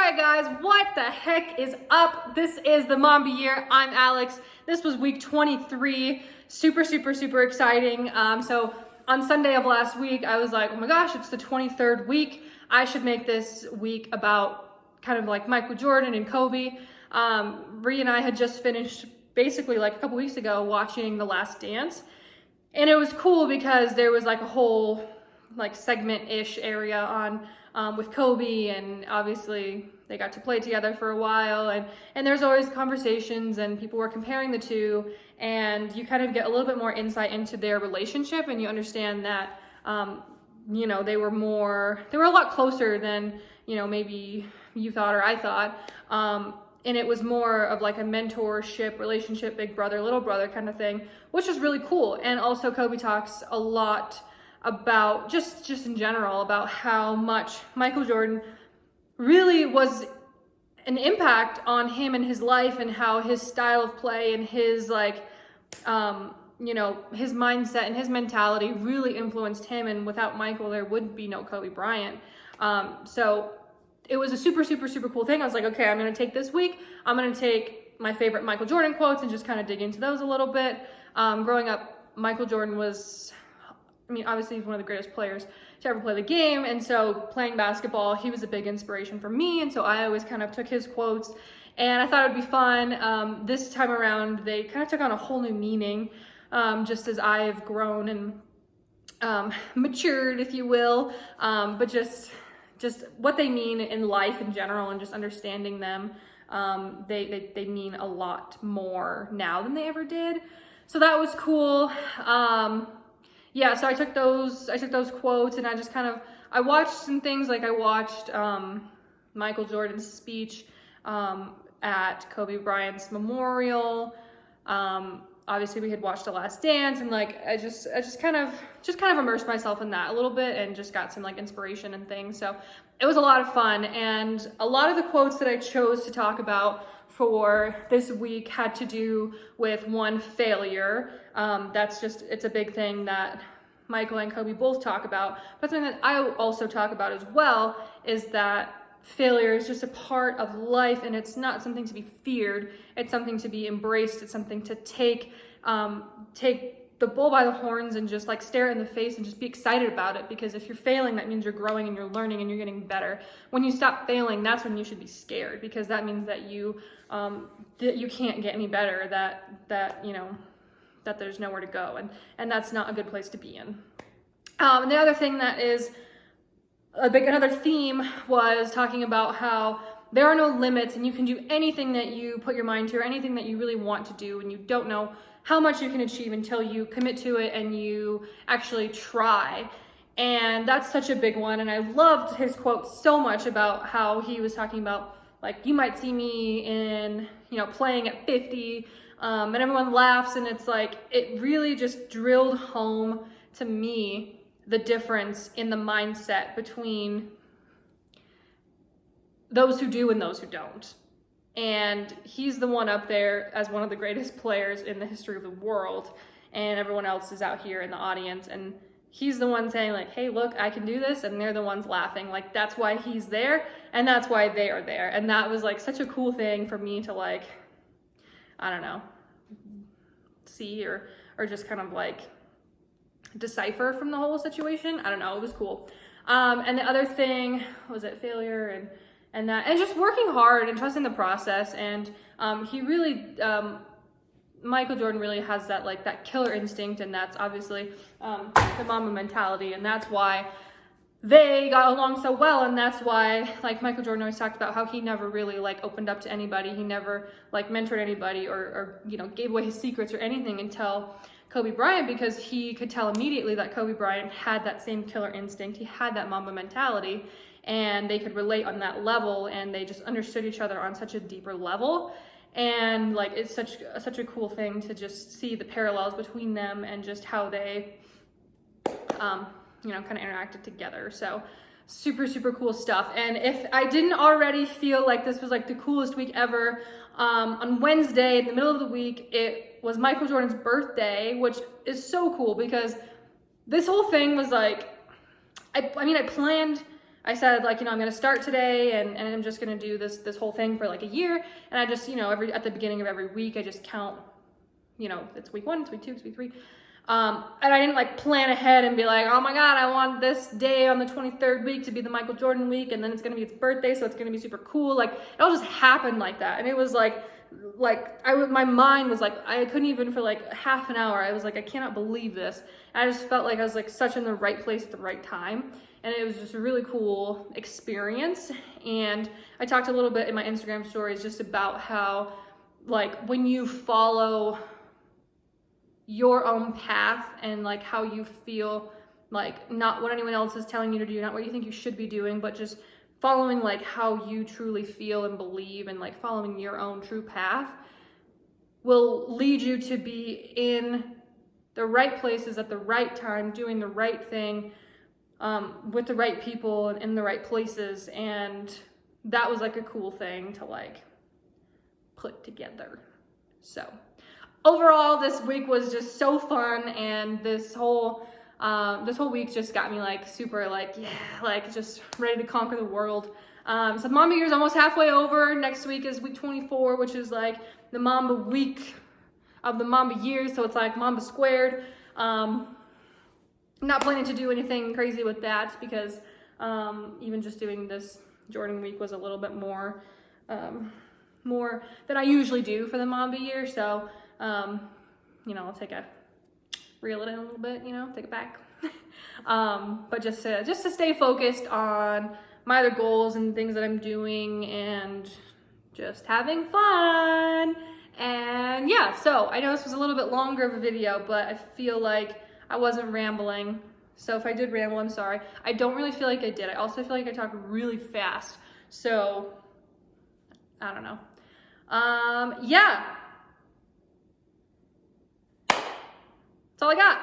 right, guys, what the heck is up? This is the MAMBA year. I'm Alex. This was week 23. Super exciting. So on Sunday of last week, I was like, oh my gosh, it's the 23rd week. I should make this week about kind of like Michael Jordan and Kobe. Bree and I had just finished basically like a couple weeks ago watching The Last Dance. And it was cool because there was like a whole like segment-ish area on with Kobe, and obviously they got to play together for a while, and there's always conversations and people were comparing the two, and you kind of get a little bit more insight into their relationship, and you understand that you know, they were a lot closer than, you know, maybe you thought or I thought. And it was more of like a mentorship relationship, big brother, little brother kind of thing, which is really cool. And also Kobe talks a lot about just in general about how much Michael Jordan really was an impact on him and his life, and how his style of play and his like you know, his mindset and his mentality really influenced him, and without Michael there would be no Kobe Bryant. So it was a super cool thing. I was like, okay, I'm gonna take this week, I'm gonna take my favorite Michael Jordan quotes and just kind of dig into those a little bit. Growing up, Michael Jordan was, I mean, obviously he's one of the greatest players to ever play the game, and so playing basketball, he was a big inspiration for me, and so I always kind of took his quotes, and I thought it would be fun. This time around, they kind of took on a whole new meaning, just as I've grown and matured, if you will, but just what they mean in life in general, and just understanding them. They mean a lot more now than they ever did, so that was cool. Yeah, so I took those quotes, and I just kind of, I watched some things, like I watched Michael Jordan's speech at Kobe Bryant's memorial. Obviously we had watched The Last Dance, and like I just kind of immersed myself in that a little bit, and just got some like inspiration and things. So it was a lot of fun, and a lot of the quotes that I chose to talk about for this week had to do with one, failure. That's just, it's a big thing that Michael and Kobe both talk about, but something that I also talk about as well is that failure is just a part of life, and it's not something to be feared. It's something to be embraced. It's something to take the bull by the horns and just like stare it in the face and just be excited about it, because if you're failing, that means you're growing and you're learning and you're getting better. When you stop failing, that's when you should be scared, because that means that you can't get any better, that you know, that there's nowhere to go, and that's not a good place to be in. And the other thing that is another theme was talking about how there are no limits, and you can do anything that you put your mind to, or anything that you really want to do, and you don't know how much you can achieve until you commit to it and you actually try. And that's such a big one, and I loved his quote so much about how he was talking about, like, you might see me in, you know, playing at 50, and everyone laughs, and it's like, it really just drilled home to me the difference in the mindset between those who do and those who don't. And he's the one up there as one of the greatest players in the history of the world, and everyone else is out here in the audience, and he's the one saying like, hey, look, I can do this, and they're the ones laughing. Like, that's why he's there, and that's why they are there. And that was like such a cool thing for me to, like, I don't know, see or just kind of like decipher from the whole situation. I don't know, it was cool. And the other thing was it failure and just working hard and trusting the process. And he really, Michael Jordan really has that, like, that killer instinct, and that's obviously the Mamba mentality, and that's why they got along so well. And that's why, like, Michael Jordan always talked about how he never really like opened up to anybody. He never like mentored anybody or you know, gave away his secrets or anything until Kobe Bryant, because he could tell immediately that Kobe Bryant had that same killer instinct. He had that Mamba mentality, and they could relate on that level, and they just understood each other on such a deeper level. And like, it's such a cool thing to just see the parallels between them and just how they you know, kind of interacted together. So super cool stuff. And if I didn't already feel like this was like the coolest week ever, on Wednesday in the middle of the week, it was Michael Jordan's birthday, which is so cool because this whole thing was like, I mean, I planned I said, like, you know, I'm going to start today and I'm just going to do this whole thing for like a year. And I just, you know, at the beginning of every week, I just count, you know, it's week 1, it's week 2, it's week 3. And I didn't like plan ahead and be like, oh my God, I want this day on the 23rd week to be the Michael Jordan week. And then it's going to be its birthday. So it's going to be super cool. Like it all just happened like that. And it was like my mind was like, I couldn't even for like half an hour. I was like, I cannot believe this. And I just felt like I was like such in the right place at the right time. And it was just a really cool experience. And I talked a little bit in my Instagram stories just about how like when you follow your own path and like how you feel, like not what anyone else is telling you to do, not what you think you should be doing, but just following like how you truly feel and believe, and like following your own true path will lead you to be in the right places at the right time, doing the right thing, with the right people and in the right places. And that was like a cool thing to like put together. So overall, this week was just so fun, and this whole week just got me like super like, yeah, like just ready to conquer the world. So Mamba year is almost halfway over. Next week is week 24, which is like the Mamba week of the Mamba year. So it's like Mamba squared. Not planning to do anything crazy with that because even just doing this Jordan week was a little bit more than I usually do for the Mamba year. So you know, I'll reel it in a little bit, you know, take it back. But just to stay focused on my other goals and things that I'm doing and just having fun. And yeah, so I know this was a little bit longer of a video, but I feel like I wasn't rambling. So if I did ramble, I'm sorry. I don't really feel like I did. I also feel like I talk really fast. So I don't know. Yeah. That's all I got.